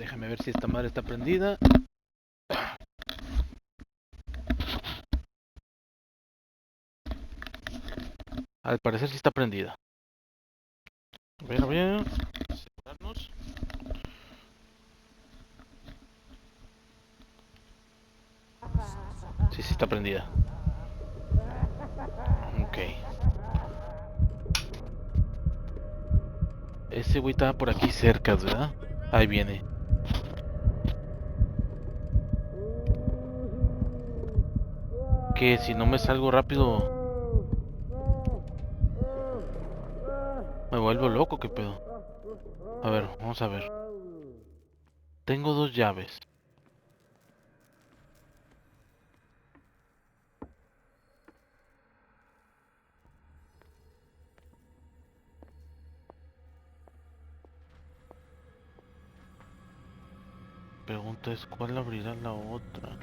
Déjame ver si esta madre está prendida. Al parecer sí está prendida. A ver. Asegurarnos. Sí, sí está prendida. Ok. Ese güey estaba por aquí cerca, ¿verdad? Ahí viene. Que si no me salgo rápido me vuelvo loco, ¿qué pedo? A ver, vamos a ver. Tengo 2 llaves. Pregunta es, ¿cuál abrirá la otra?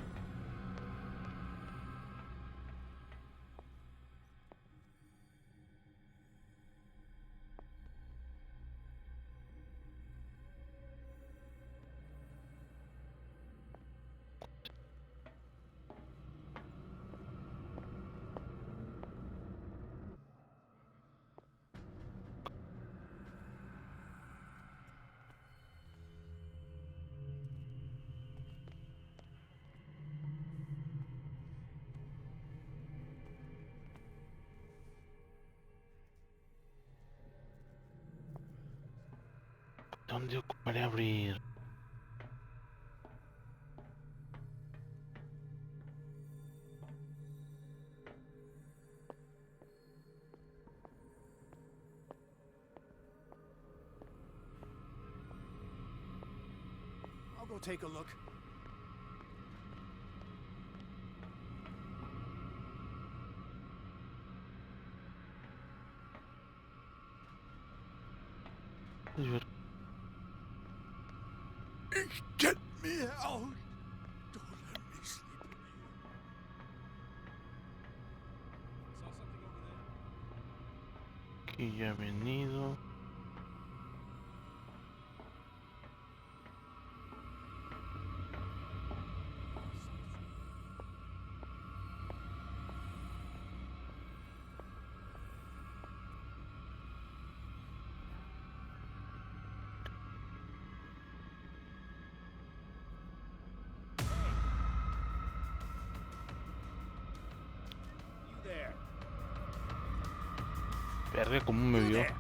¿Dónde ocuparé abrir? I'll go take a look. Get me out! Don't let me sleep in here. Saw something over there. Aquí ya he venido. You there? Verga, cómo me You vio. there?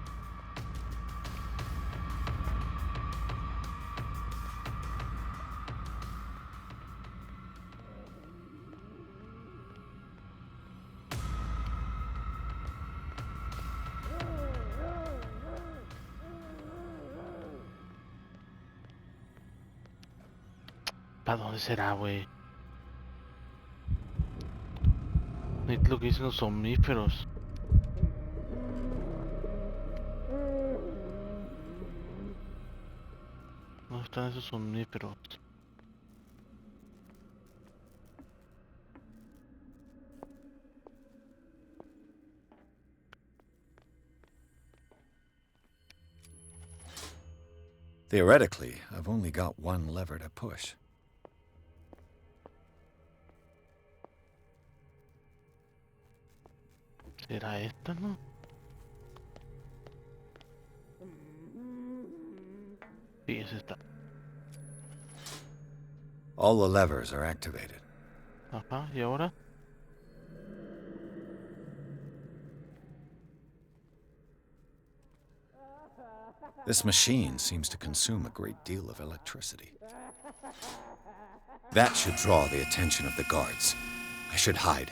¿Para dónde será, güey? Es lo que dicen los somníferos. ¿Dónde están esos somníferos? Theoretically, I've only got one lever to push. ¿Será esta, no? Sí, es esta. All the levers are activated. Ajá, ¿y ahora? This machine seems to consume a great deal of electricity. That should draw the attention of the guards. I should hide.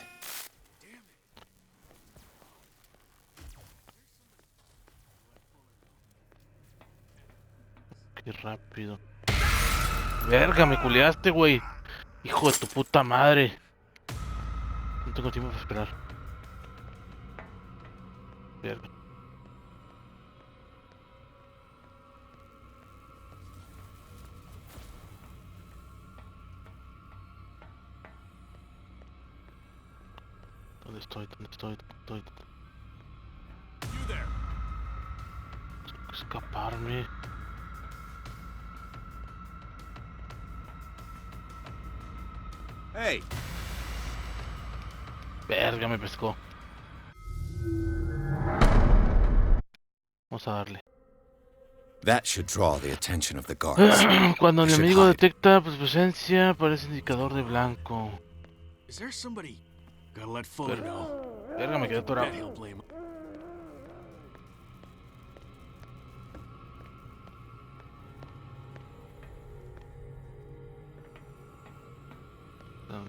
Qué rápido. Verga, me culeaste, güey. Hijo de tu puta madre. No tengo tiempo para esperar. Verga. ¿Dónde estoy? ¿Dónde estoy? ¿Dónde estoy? You there? Tengo que escaparme. Hey, Verga, me pescó. Vamos a darle. That should draw the attention of the guards. Cuando We el should enemigo hide. detecta pues, presencia, aparece indicador de blanco. is there somebody? Gotta let Fuller know. Verga, me quedé atorado. Bet he'll blame. Damn.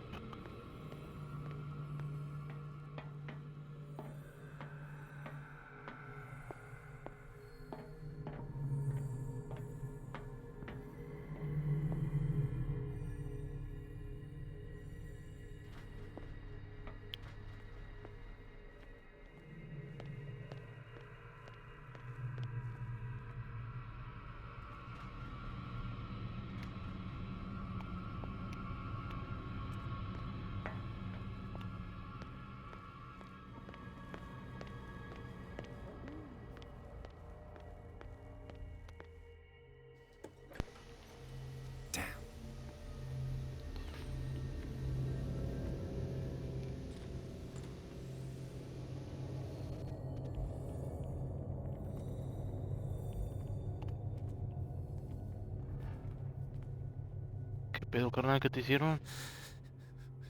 ¿Qué pedo, carnal, que te hicieron?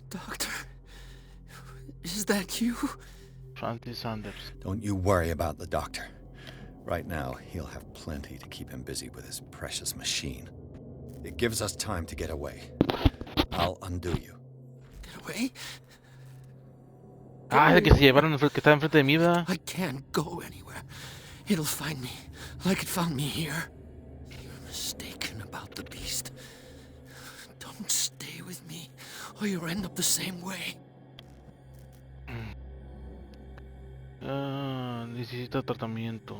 Doctor, is that you? Francis Sanders. Don't you worry about the doctor. Right now, he'll have plenty to keep him busy with his precious machine. It gives us time to get away. I'll undo you. Get away? Ah, es el que se llevaron, el que estaba enfrente de mí, ¿verdad? I can't go anywhere. It'll find me, like it found me here. You're mistaken about the beast. Don't stay with me, or you'll end up the same way. Ah, necesita tratamiento.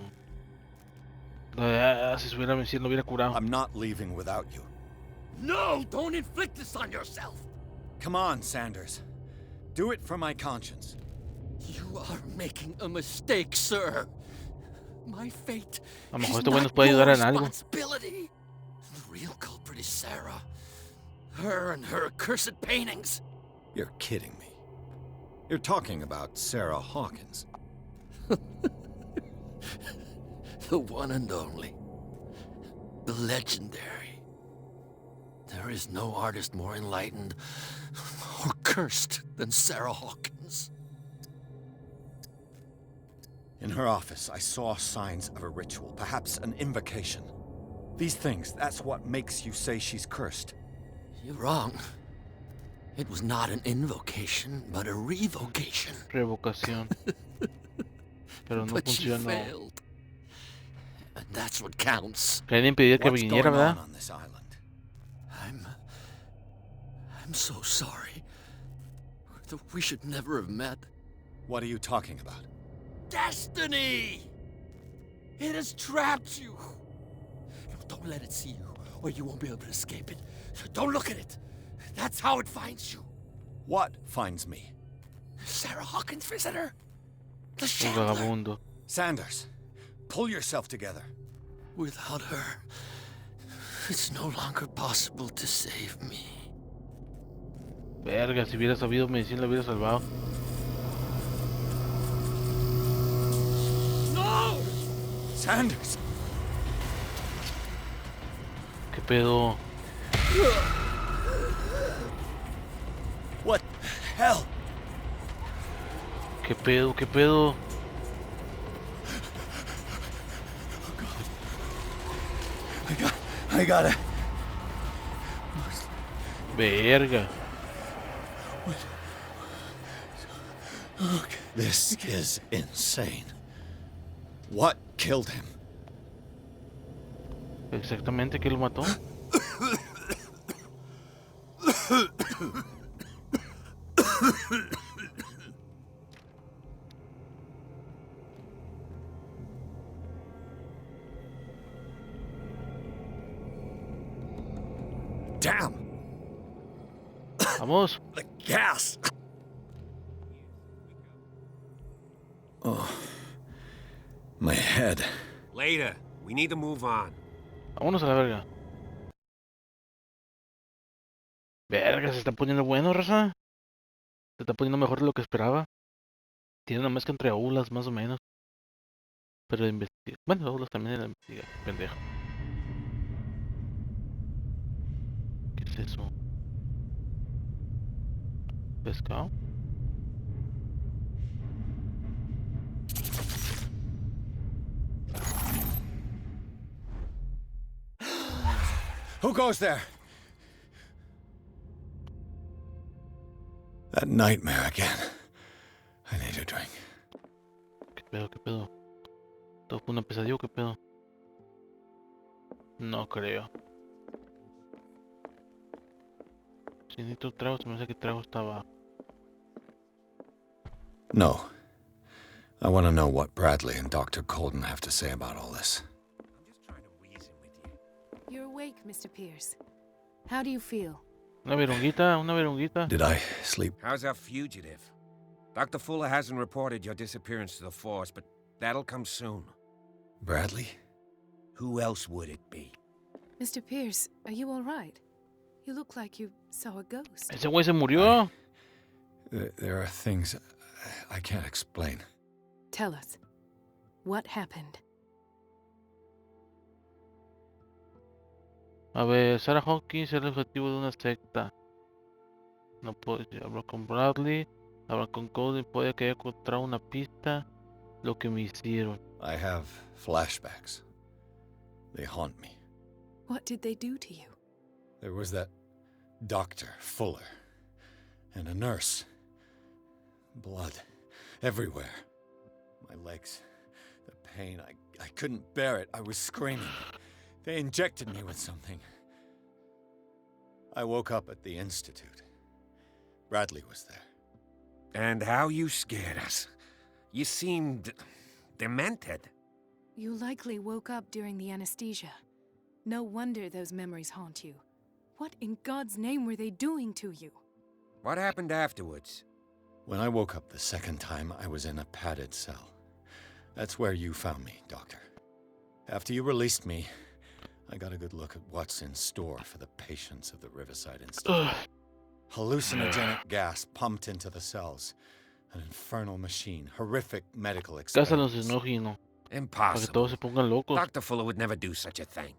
Si lo hubiera curado. I'm not leaving without you. No, don't inflict this on yourself. Come on, Sanders. Do it for my conscience. You are making a mistake, sir. My fate A lo mejor is este güey nos not puede your ayudar en algo. responsibility. The real culprit is Sarah. Her and her accursed paintings. You're kidding me. You're talking about Sarah Hawkins. The one and only. The legendary. There is no artist more enlightened or cursed than Sarah Hawkins. In her office, I saw signs of a ritual, perhaps an invocation. These things, that's what makes you say she's cursed. You're wrong. It was not an invocation, but a revocation. Revocación. Pero no But she funcionó. failed. And that's what counts. Querían impedir que What's viniera, going ¿verdad? on this island? I'm so sorry. We should never have met. What are you talking about? Destiny! It has trapped you. Don't let it see you, or you won't be able to escape it. Don't look at it. That's how it finds you. What finds me? Sarah Hawkins' visitor. The Un Shambler. vagabundo. Sanders, pull yourself together. Without her, it's no longer possible to save me. Verga, si hubiera sabido medicina lo hubiera salvado. No! Sanders! ¿Qué pedo? What the hell? ¿Qué pedo? ¿Qué pedo? I gotta... Verga. This is insane. What killed him? Exactamente, ¿qué lo mató? Damn! Vamos. The gas! Oh. My head. Later. We need to move on. Vámonos a la verga. Verga, se está poniendo bueno, raza. Se está poniendo mejor de lo que esperaba. Tiene una mezcla entre aulas, más o menos. Pero de investigar. Bueno, aulas también era investigar, pendejo. ¿Qué es eso? ¿Pescado? Who goes there? That nightmare again. I need a drink. ¿Qué pedo, qué pedo? ¿Todo fue una pesadilla o qué pedo? No creo. Si necesito trago, se me hace que trago está abajo. No. I want to know what Bradley and Dr. Colden have to say about all this. I'm just trying to reason with you. You're awake, Mr. Pierce. How do you feel? Una verunguita, una verunguita. Did I sleep? How's our fugitive? Dr. Fuller hasn't reported your disappearance to the force, but that'll come soon. Bradley? Who else would it be? Mr. Pierce, are you all right? You look like you saw a ghost. Ese güey se murió. There are things I can't explain. Tell us. What happened? A ver, Sarah Hawkins era el objetivo de una secta. No puedo hablar con Bradley. Hablar con Cody. Puede que haya encontrado una pista. Lo que me hicieron. I have flashbacks. They haunt me. What did they do to you? There was that Dr. Fuller and a nurse. Blood everywhere. My legs, the pain, I couldn't bear it. I was screaming. They injected me with something. I woke up at the institute. Bradley was there. And how you scared us. You seemed demented. You likely woke up during the anesthesia. No wonder those memories haunt you. What in God's name were they doing to you? What happened afterwards? When I woke up the second time, I was in a padded cell. That's where you found me, Doctor. After you released me, I got a good look at what's in store for the patients of the Riverside Institute. Hallucinogenic gas pumped into the cells. An infernal machine. Horrific medical Casa los experiments. enojino. Para que Impossible. todos se pongan locos. Dr. Fuller would never do such a thing.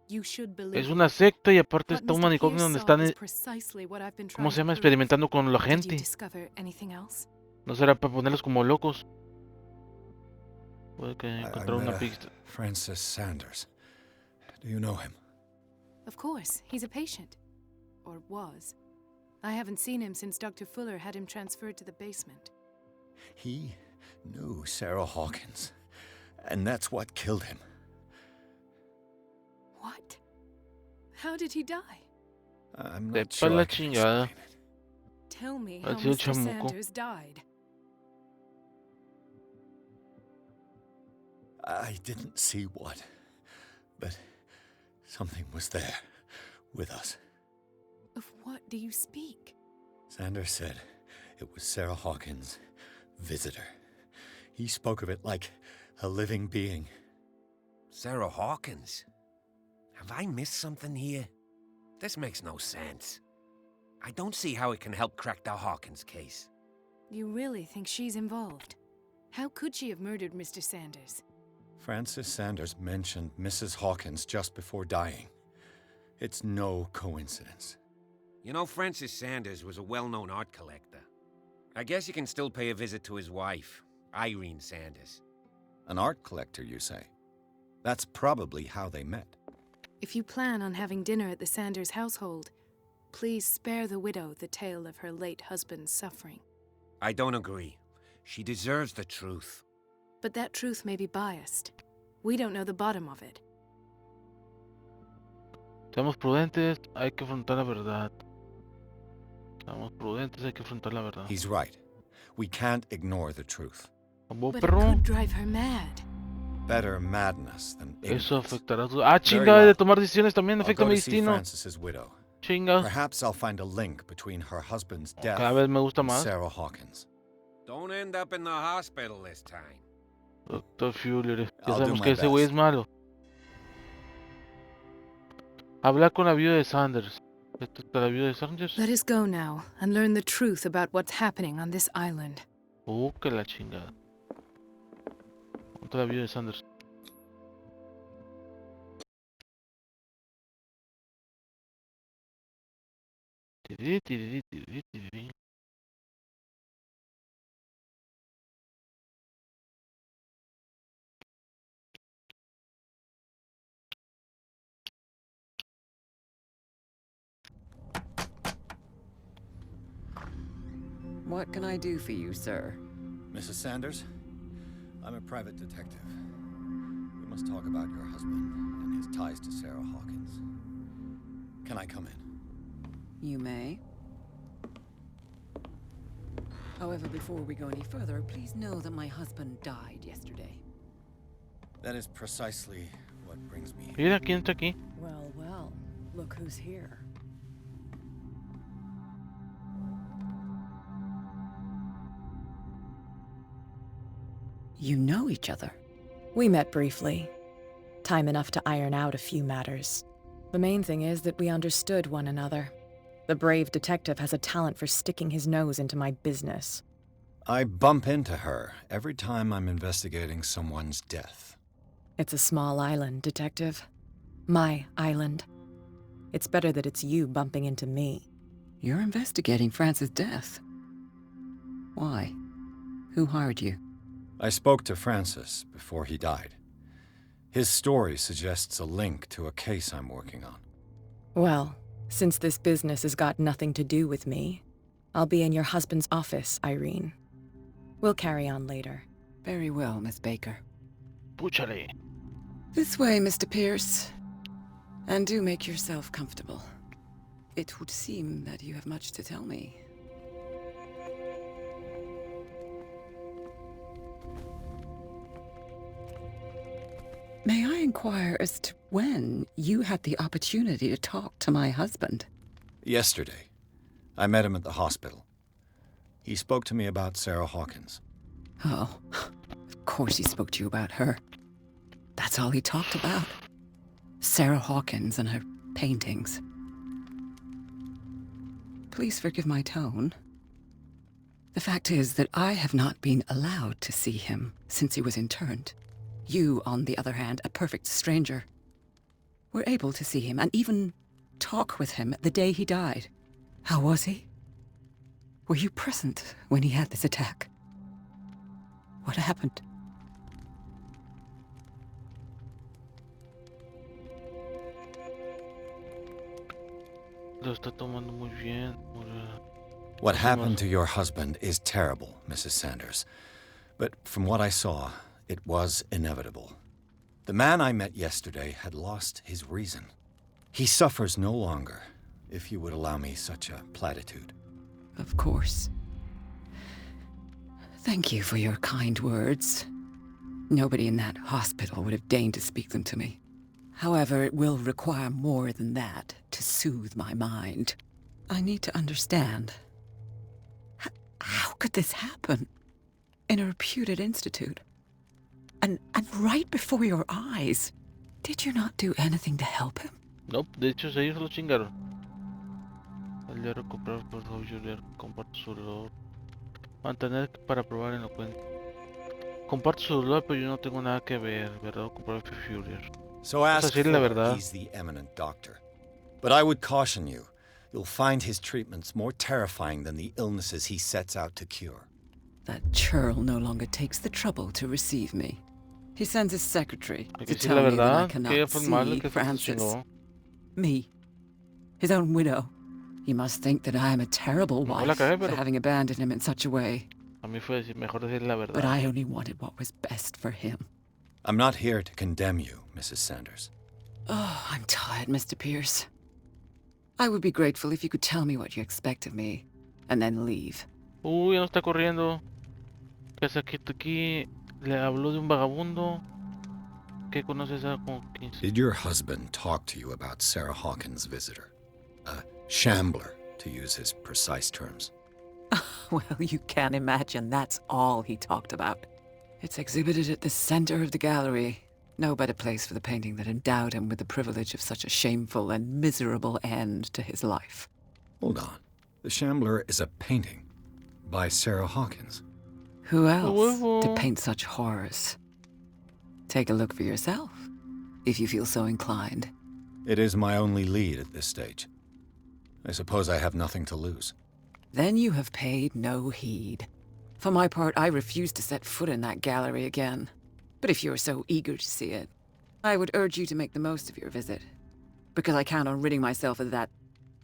You should believe. Es una secta y aparte What está un Mr. manicomio Pierce donde saw están, is precisely what I've been ¿cómo trying se llama? to prove. Experimentando con la Did you gente. discover anything else? No será para ponerlos como locos. Puede que I encontraron met una a pista. Francis Sanders. Do you know him? Of course, he's a patient. Or was. I haven't seen him since Dr. Fuller had him transferred to the basement. He knew Sarah Hawkins. And that's what killed him. What? How did he die? I'm De not sure pala I can chingada. explain it. Tell me Ha how sido Mr. chamuco. Sanders died. I didn't see what, but something was there with us. Of what do you speak? Sanders said it was Sarah Hawkins' visitor. He spoke of it like a living being. Sarah Hawkins? Have I missed something here? This makes no sense. I don't see how it can help crack the Hawkins case. You really think she's involved? How could she have murdered Mr. Sanders? Francis Sanders mentioned Mrs. Hawkins just before dying. It's no coincidence. You know, Francis Sanders was a well-known art collector. I guess you can still pay a visit to his wife, Irene Sanders. An art collector, you say? That's probably how they met. If you plan on having dinner at the Sanders household, please spare the widow the tale of her late husband's suffering. I don't agree. She deserves the truth. But that truth may be biased. We don't know the bottom of it. Seamos prudentes, hay que afrontar la verdad. Seamos prudentes, hay que afrontar la verdad. He's right. We can't ignore the truth. ¿Cómo, But it perro? could drive her mad. Better madness than Eso ignorance. afectará su... Ah, Very chinga, well. de tomar decisiones también I'll afecta go mi to see destino. Francis's widow. Chinga. Perhaps I'll find a link between her husband's death Cada vez me gusta and más. Sarah Hawkins. Don't end up in the hospital this time. Doctor Fuller. Ya I'll do sabemos my que ese güey es best. malo. Habla con la viuda de Sanders. Esta está la viuda de Sanders. Let us go now and learn the truth about what's happening on this island. Que la chingada. ¿Dónde está la viuda de Sanders? Tirirí, tirirí, tirirí, tirirí. What can I do for you, sir? Mrs. Sanders, I'm a private detective. We must talk about your husband and his ties to Sarah Hawkins. Can I come in? You may. However, before we go any further, please know that my husband died yesterday. That is precisely what brings me here. Mira, ¿quién está aquí? Well, well, look who's here. You know each other. We met briefly. Time enough to iron out a few matters. The main thing is that we understood one another. The brave detective has a talent for sticking his nose into my business. I bump into her every time I'm investigating someone's death. It's a small island, Detective. My island. It's better that it's you bumping into me. You're investigating Francis' death. Why? Who hired you? I spoke to Francis before he died. His story suggests a link to a case I'm working on. Well, since this business has got nothing to do with me, I'll be in your husband's office, Irene. We'll carry on later. Very well, Miss Baker. Púchale. This way, Mr. Pierce. And do make yourself comfortable. It would seem that you have much to tell me. May I inquire as to when you had the opportunity to talk to my husband? Yesterday, I met him at the hospital. He spoke to me about Sarah Hawkins. Oh, of course he spoke to you about her. That's all he talked about. Sarah Hawkins and her paintings. Please forgive my tone. The fact is that I have not been allowed to see him since he was interned. You, on the other hand, a perfect stranger, were able to see him and even talk with him the day he died. How was he? Were you present when he had this attack? What happened? Lo está tomando muy bien. What happened to your husband is terrible, Mrs. Sanders. But from what I saw, it was inevitable. The man I met yesterday had lost his reason. He suffers no longer, if you would allow me such a platitude. Of course. Thank you for your kind words. Nobody in that hospital would have deigned to speak them to me. However, it will require more than that to soothe my mind. I need to understand. How could this happen? In a reputed institute? And right before your eyes? Did you not do anything to help him? Nope, de hecho ellos lo chingaron. El de recuperar por Juliet, comparto su dolor. Mantener para probar en la cuenta. Comparto su dolor, pero yo no tengo nada que ver, ¿verdad? Comprar Furious. So ask decirle la Fuller, verdad. he's the eminent doctor. But I would caution you, you'll find his treatments more terrifying than the illnesses he sets out to cure. That churl no longer takes the trouble to receive me. He sends his secretary Hay to que decir la tell me that I verdad, que cannot fue malo see que se Francis. chingó. Me. His own widow. He must think that I am a terrible No la wife cagué, for pero having abandoned him in such a way. a mí fue decir, mejor decir la verdad. But I only wanted what was best for him. I'm not here to condemn you, Mrs. Sanders. Oh, I'm tired, Mr. Pierce. I would be grateful if you could tell me what you expect of me, and then leave. Uy, ya no está corriendo. ¿Qué hace aquí? Le habló de un vagabundo. ¿Qué conoces a como 15? Did your husband talk to you about Sarah Hawkins' visitor? A shambler, to use his precise terms. Well, you can imagine that's all he talked about. It's exhibited at the center of the gallery. No better place for the painting that endowed him with the privilege of such a shameful and miserable end to his life. Hold on. The Shambler is a painting by Sarah Hawkins. Who else to huevo. paint such horrors? Take a look for yourself, if you feel so inclined. It is my only lead at this stage. I suppose I have nothing to lose. Then you have paid no heed. For my part, I refuse to set foot in that gallery again. But if you're so eager to see it, I would urge you to make the most of your visit. Because I count on ridding myself of that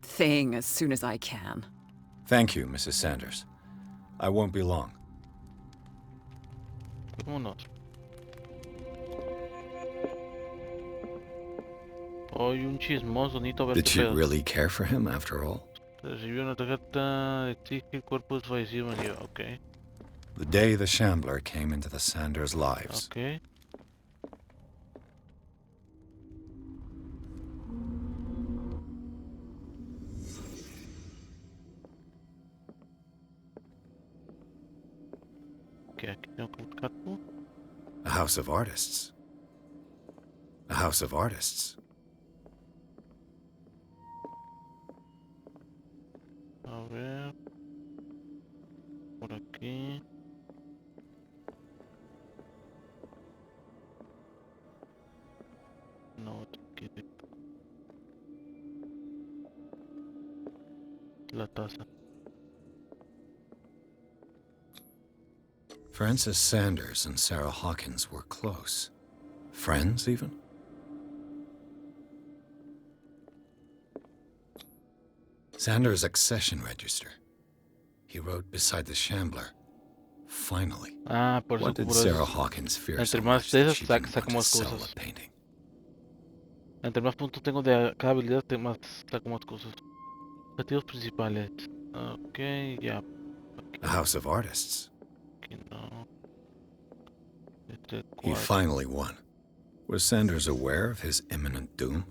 thing as soon as I can. Thank you, Mrs. Sanders. I won't be long. Vámonos. Hoy un chismoso, necesito ver Did qué she pedo. really care for him after all? Recibió una tarjeta, exige el cuerpo desfallecido, me dio, ok. The day the Shambler came into the Sanders' lives. Ok. Ok, aquí tengo que buscar tú. A house of artists. A house of artists. A ver. Por aquí. No, aquí. La taza. Frances Sanders and Sarah Hawkins were close. Friends, even? Sanders' accession register. He wrote beside the Shambler. Finally. Ah, por eso What did por Sarah eso. Hawkins fear Entre so más much de that esas she didn't saco want to más sell cosas. a painting? Entre más puntos tengo de cada habilidad, más saco más cosas. Objetivos principales. Ok, ya. A house of artists. Aquí no. Este He cuadro. finally won. Was Sanders aware of his imminent doom?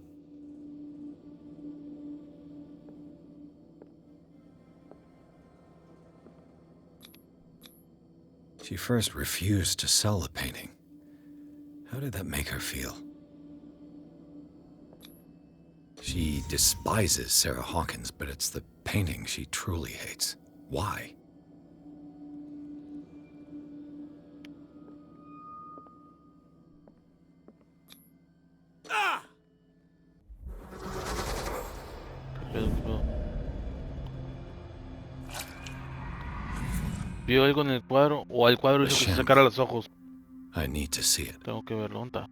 She first refused to sell the painting. How did that make her feel? She despises Sarah Hawkins, but it's the painting she truly hates. Why? ¿Qué pedo? ¿Vio algo en el cuadro? ¿O al cuadro hizo que se sacara los ojos? I need to see it. Tengo que verlo. ¿Dónde está?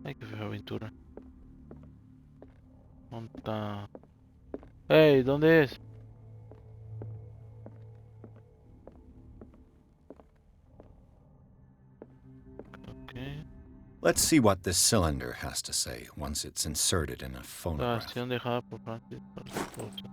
Ay, qué fea aventura. ¿Dónde está? ¡Hey! ¿Dónde es? Ok. Let's see what this cylinder has to say once it's inserted in a phonograph. Grabación dejada por Francis para su esposa.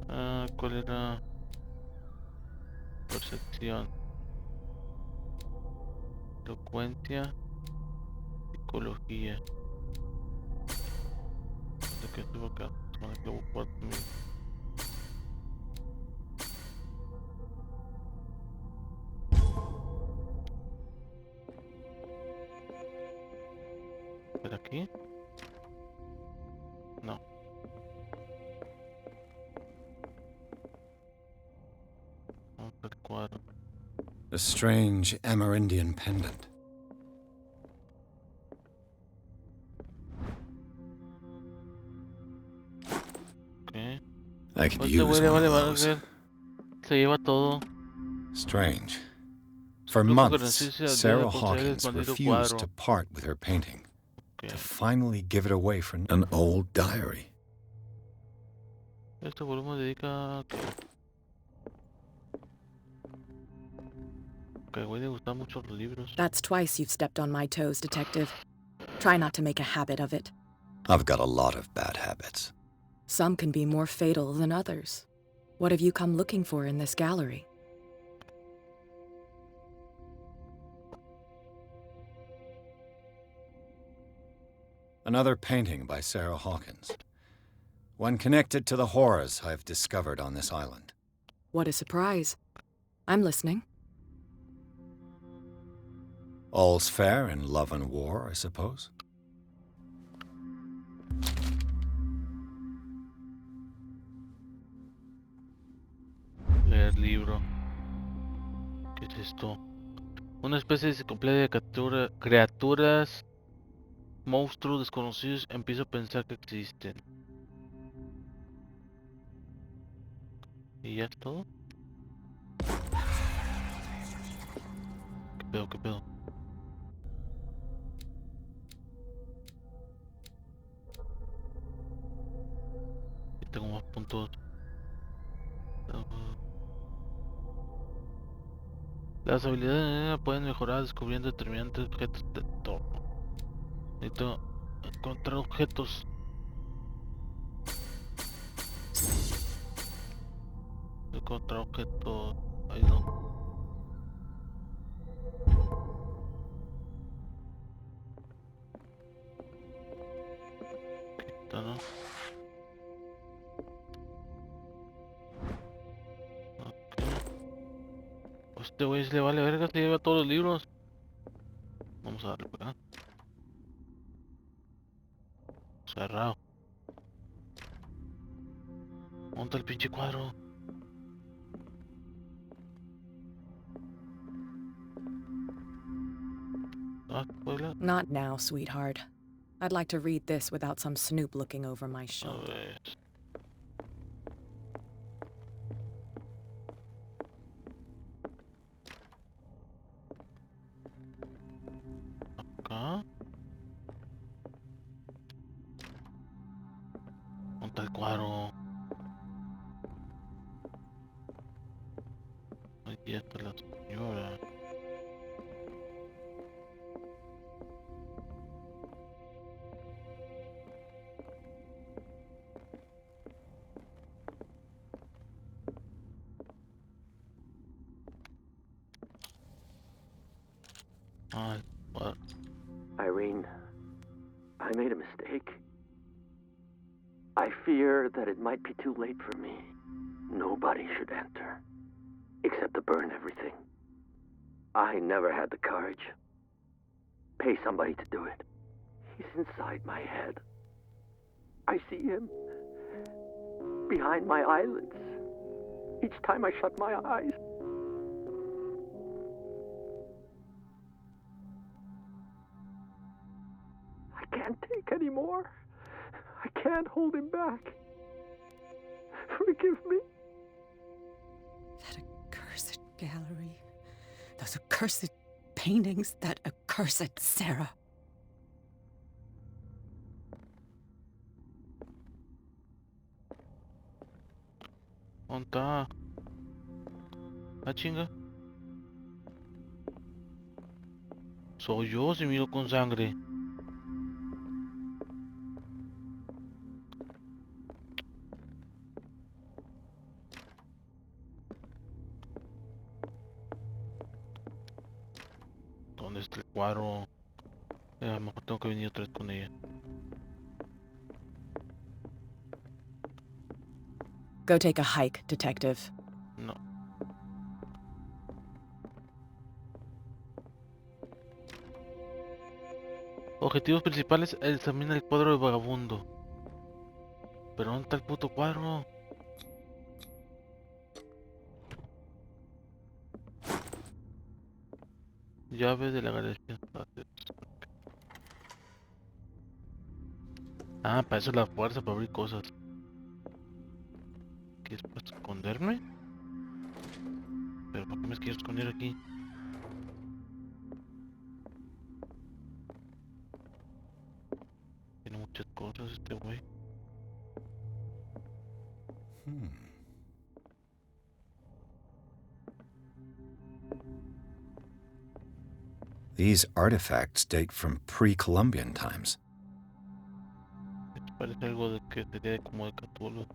Ah, ¿cuál era? Percepción. Elocuencia. Psicología. Lo que estuvo acá. Con el globo 4000. ¿Por aquí? No. Vamos al cuadro. A strange Amerindian pendant. Ok. I could Este use güey le one vale of madre those. ver. Se lleva todo. Strange. For Grupo que months, resiste al día Sarah de poseer el Hawkins maldito refused cuadro. to part with her painting, Ok. to finally give it away for an old diary. Este volumen dedica. Que güey le gustan mucho los libros. That's twice you've stepped on my toes, Detective. Try not to make a habit of it. I've got a lot of bad habits. Some can be more fatal than others. What have you come looking for in this gallery? Another painting by Sarah Hawkins. One connected to the horrors I've discovered on this island. What a surprise. I'm listening. All's fair in love and war, I suppose. Leer libro. ¿Qué es esto? Una especie de enciclopedia de criaturas, monstruos desconocidos. Empiezo a pensar que existen. ¿Y ya es todo? ¿Qué pedo, qué pedo? Y tengo más puntos. Las habilidades de Nena pueden mejorar descubriendo determinantes objetos del entorno. Necesito encontrar objetos. Encontrar objetos. Ahí no. Esta no. Este güey se le vale verga, se lleva todos los libros. Vamos a darle por acá. Cerrado. Monta el pinche cuadro. Ah, ¿puedo? Not now, sweetheart. I'd like to read this without some snoop looking over my A shoulder. ver. Acá. Monta el cuadro. Ahí está la señora. Ah, el cuadro. Irene, I made a mistake. I fear that it might be too late for me. Nobody should enter, except to burn everything. I never had the courage. Pay somebody to do it. He's inside my head. I see him behind my eyelids each time I shut my eyes. I can't take any more. I can't hold him back. Forgive me. That accursed gallery. Those accursed paintings. That accursed Sarah. ¿Dónde está? Ah, chinga. Soy yo si miro con sangre. ¿Dónde está el cuadro? A lo mejor tengo que venir otra vez con ella. Go take a hike, detective. No. Objetivos principales: examina el cuadro de vagabundo. ¿Pero dónde está el puto cuadro? Llave de la galería. Ah, para eso es la fuerza, para abrir cosas. ¿Qué es para esconderme? ¿Pero por qué me quiero esconder aquí? Tiene muchas cosas este güey. These artifacts date from pre-Columbian times. Parece algo de que sería como de Cthulhu.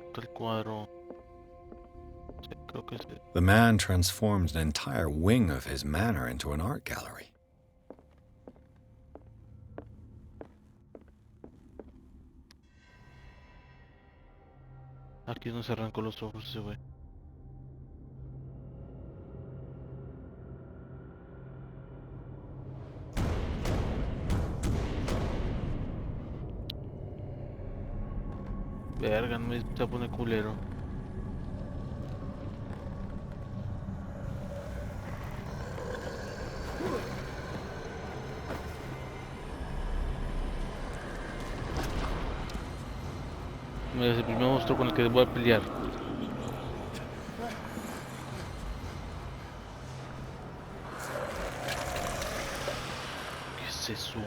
Está el cuadro. Sí. Creo que sí. The man transformed an entire wing of his manor into an art gallery. Aquí no se arrancó los ojos ese güey. Verga, no me se pone culero. Mira, es el primer monstruo con el que voy a pelear. ¿Qué es eso?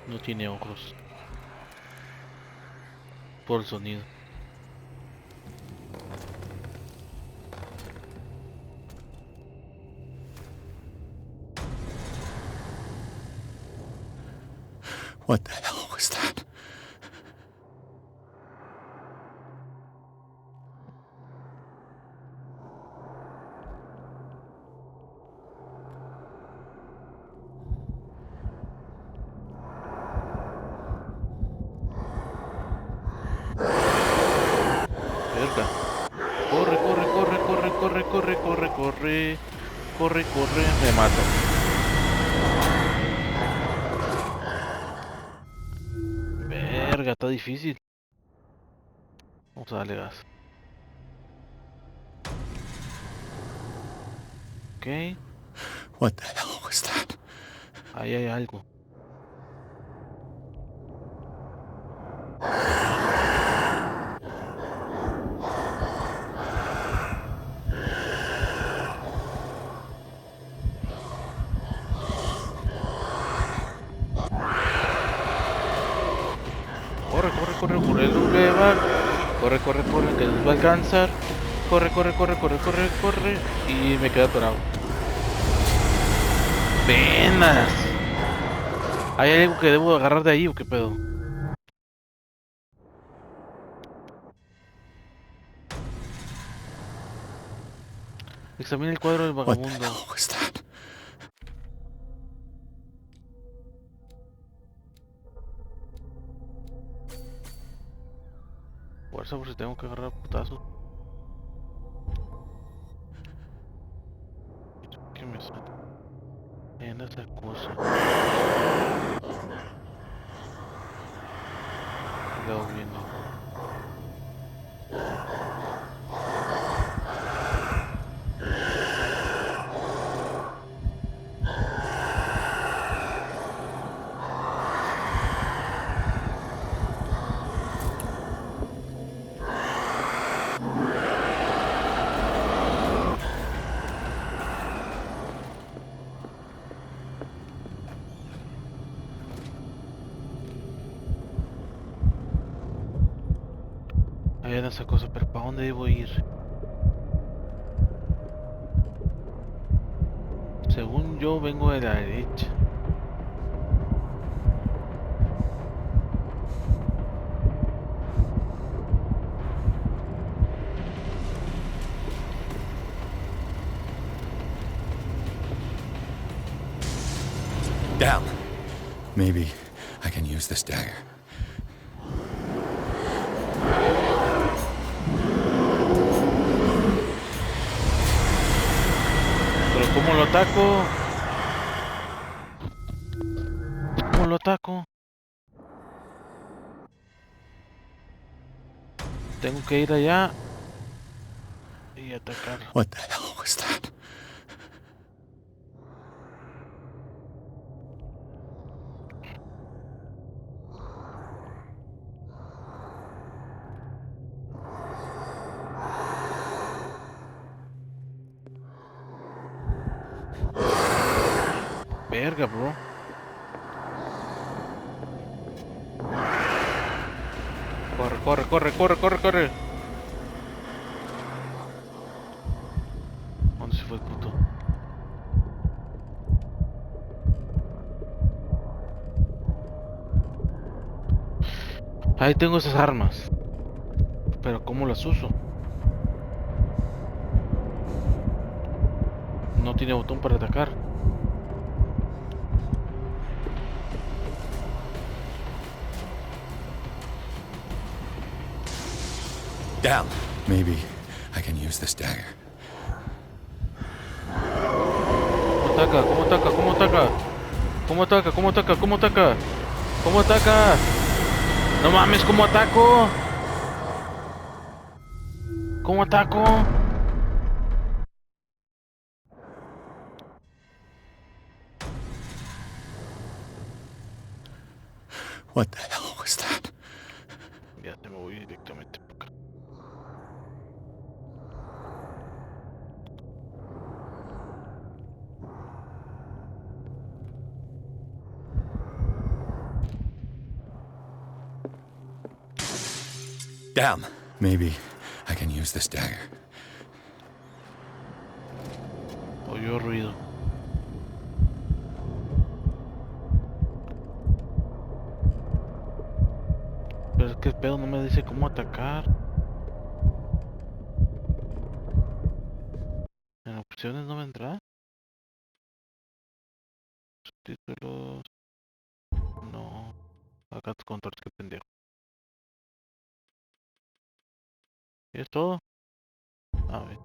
No tiene ojos. Por el sonido. What the hell was that? Verga. Corre, corre, corre, corre, corre, corre, corre, corre. Corre, corre, me mata. Verga, está difícil. Vamos a darle gas. Ok, What the hell was that? ahí hay algo. Corre, corre, corre, por el bulevar. Corre, corre, corre, que nos va a alcanzar. Corre, corre, corre, corre, corre, corre. Y me quedo atorado. Penas. ¿Hay algo que debo agarrar de ahí o qué pedo? Examina el cuadro del What the vagabundo. hell was that? Fuerza por si tengo que agarrar putazo. ¿Qué me sale? En esa cosa. Cuidado viendo. Ahí en esa cosa, pero ¿para dónde debo ir? Según yo vengo de la derecha. Down. Maybe I can use this dagger. Pero ¿cómo lo ataco? ¿Cómo lo ataco? Tengo que ir allá y atacar. What the hell was that? Verga, bro. Corre, corre, corre, corre, corre, corre. fue puto. Ahí tengo esas armas. Pero ¿cómo las uso? No tiene botón para atacar. Down. Maybe I can use this dagger. ¿Cómo ataca? ¿Cómo ataca? ¿Cómo ataca? ¿Cómo ataca? ¿Cómo ataca? ¿Cómo ataca? ¿Cómo ataca? No mames, ¿cómo ataco? ¿Cómo ataco? What the hell was that? Ya te me voy directamente por acá. Damn. Maybe I can use this dagger. Oyó ruido. Pero es que el pedo no me dice cómo atacar. En opciones no vendrá. Subtítulos. No. Acá tus controles, qué pendejo. ¿Y es todo? A ver.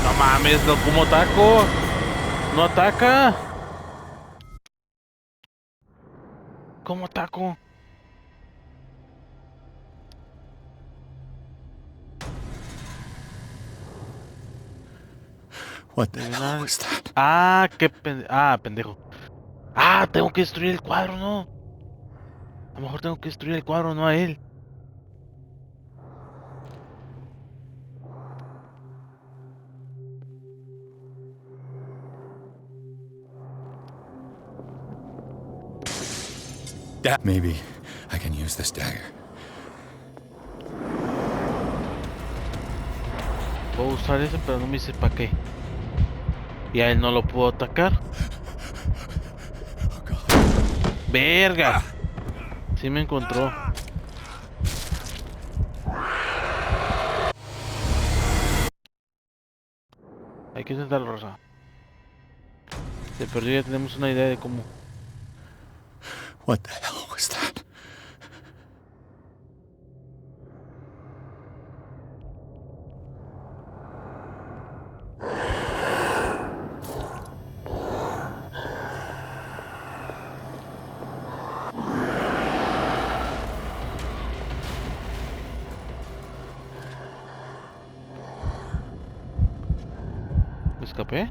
No mames, no, ¿cómo ataco? No ataca. ¿Cómo ataco? What the hell was that? Ah, qué pendejo. Ah, pendejo. Ah, tengo que destruir el cuadro, ¿no? A lo mejor tengo que destruir el cuadro, no a él. Maybe I can use this dagger. Puedo usar ese, pero no me dice para qué. Y a él no lo puedo atacar. ¡Verga! Sí me encontró. Hay que intentarlo, Rosa. De perdido ya tenemos una idea de cómo. What the hell was that? ¿Me escapé?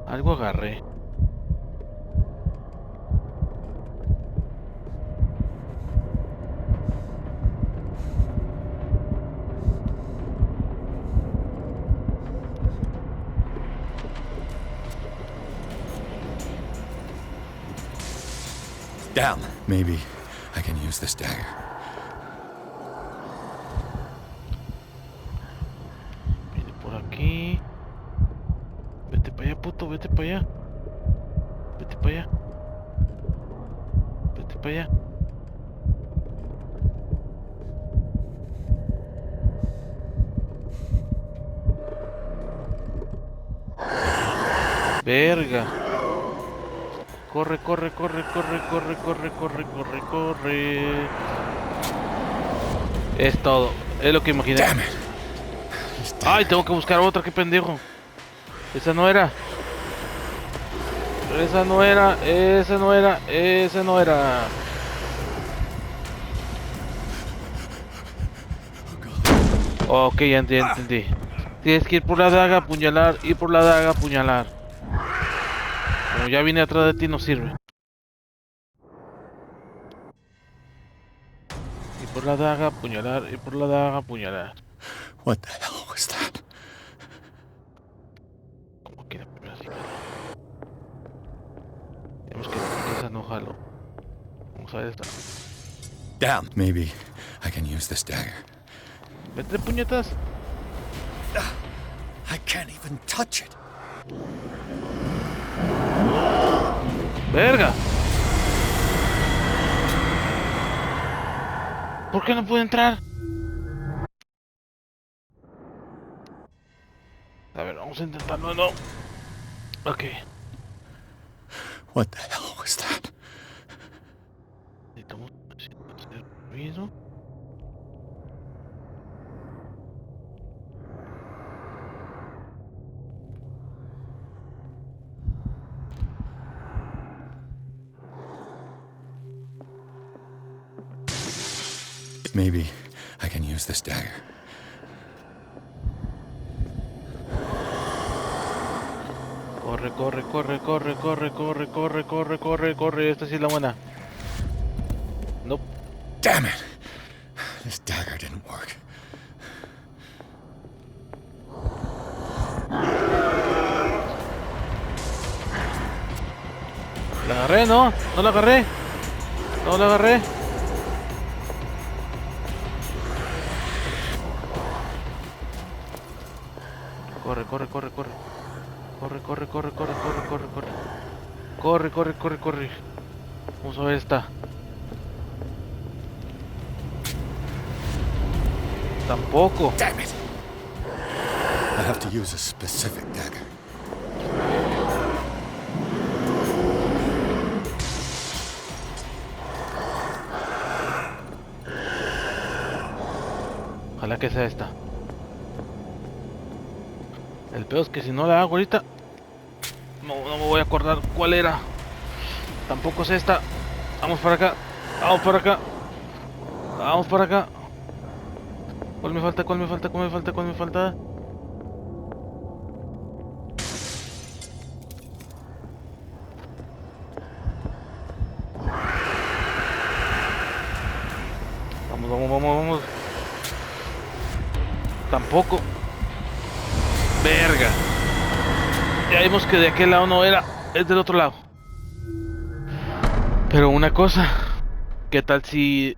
Algo agarré. Down. Maybe I can use this dagger. Viene por aquí. Vete para allá, puto, vete para allá. Vete para allá. Vete para allá. Verga. Corre, corre, corre, corre, corre, corre, corre, corre, corre. Es todo. Es lo que imaginé. Damn it. Ay, tengo que buscar otra, qué pendejo. Esa no era. Esa no era, esa no era, esa no era. Ok, ya entendí. Tienes que ir por la daga, apuñalar, ir por la daga, apuñalar. Como ya vine atrás de ti, no sirve. Ir por la daga, apuñalar, ir por la daga, apuñalar. What the hell was that? Como que la primera sí jaló. Digamos que esa no jaló. Vamos a ver esta. Damn. Maybe I can use this dagger. Vete, puñetas. I can't even touch it. ¡Verga! ¿Por qué no pude entrar? A ver, vamos a intentarlo, ¿no? Ok. What the hell was that? Necesitamos hacer ruido. Maybe I can use this dagger. Corre, corre, corre, corre, corre, corre, corre, corre, corre, corre. Esta sí es la buena. No. Damn it! This dagger didn't work. La agarré, ¿no? No la agarré. No la agarré. Corre, corre, corre, corre. Corre, corre, corre, corre, corre, corre, corre. Corre, corre, corre, corre. Vamos a ver esta. Tampoco. Damn it! I have to use a specific dagger. Ojalá que sea esta. El peor es que si no la hago ahorita, no me voy a acordar cuál era. Tampoco es esta. Vamos para acá. Vamos para acá. Vamos para acá. ¿Cuál me falta? ¿Cuál me falta? ¿Cuál me falta? ¿Cuál me falta? Vamos, vamos, vamos, vamos. Tampoco. Verga. Ya vimos que de aquel lado no era. Es del otro lado. Pero una cosa. ¿Qué tal si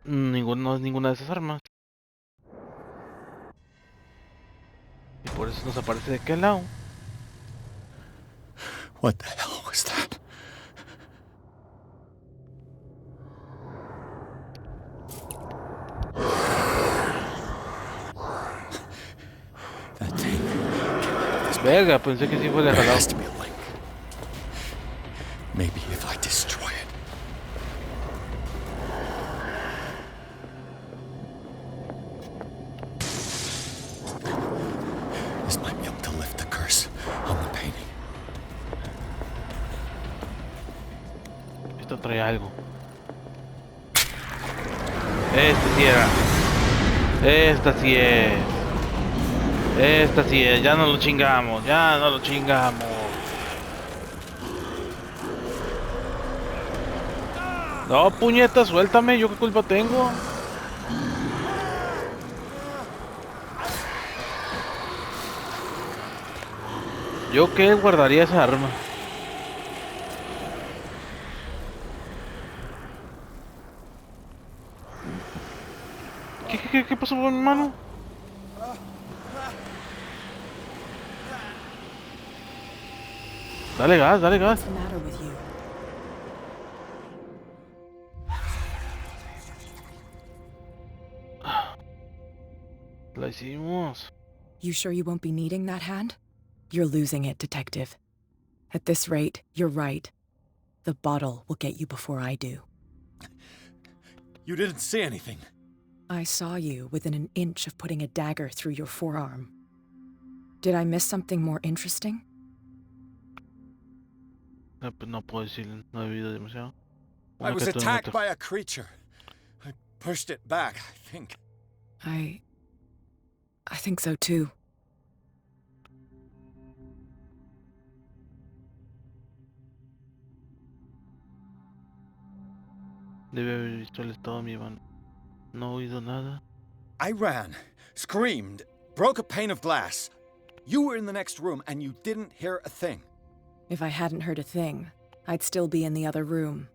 no es ninguna de esas armas? Y por eso nos aparece de aquel lado. What the hell was that? That thing. Verga, pensé que sí fue de There jalado. has to be a link. Maybe if I destroy it. This might be able to lift the curse on the painting. Esto trae algo. Este sí era. Esta sí es. Esta sí es. Ya no lo chingamos. Ya no lo chingamos. No, puñeta, suéltame. ¿Yo qué culpa tengo? ¿Yo qué guardaría esa arma? ¿Qué pasó con mi mano? Dale gas, dale gas. What's the matter with you? La hicimos. You sure you won't be needing that hand? You're losing it, Detective. At this rate, you're right. The bottle will get you before I do. You didn't see anything. I saw you within an inch of putting a dagger through your forearm. Did I miss something more interesting? No puedo decir, no he vivido demasiado. I was attacked by a creature. I pushed it back, I think. I think so too. Debe haber visto el estado de mi van. No he oído nada. I ran, screamed, broke a pane of glass. You were in the next room and you didn't hear a thing. If I hadn't heard a thing, I'd still be in the other room.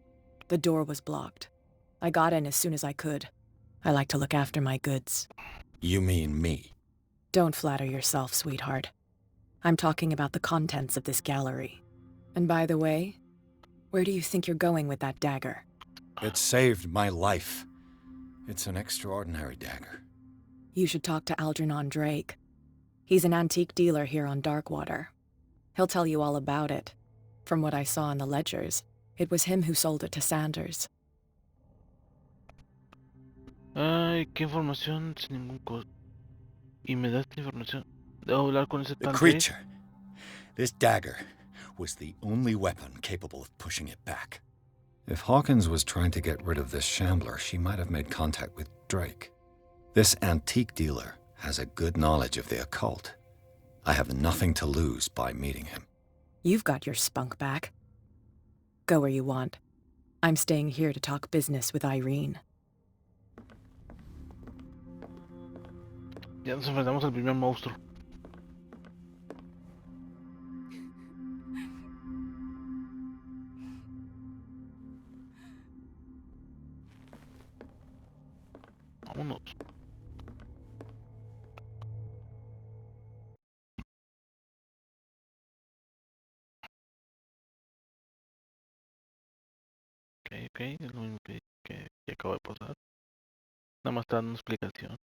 The door was blocked. I got in as soon as I could. I like to look after my goods. You mean me? Don't flatter yourself, sweetheart. I'm talking about the contents of this gallery. And by the way, where do you think you're going with that dagger? It saved my life. It's an extraordinary dagger. You should talk to Algernon Drake. He's an antique dealer here on Darkwater. He'll tell you all about it. From what I saw in the ledgers, it was him who sold it to Sanders. Ay, qué información sin ningún costo. Y me da esta información. Debo hablar con ese The tal Drake. creature. This dagger was the only weapon capable of pushing it back. If Hawkins was trying to get rid of this shambler, she might have made contact with Drake. This antique dealer has a good knowledge of the occult. I have nothing to lose by meeting him. You've got your spunk back. Go where you want. I'm staying here to talk business with Irene. Ya nos enfrentamos al primer monstruo. Vámonos. Ok, es lo mismo que acabo de pasar. Nada más está dando una explicación.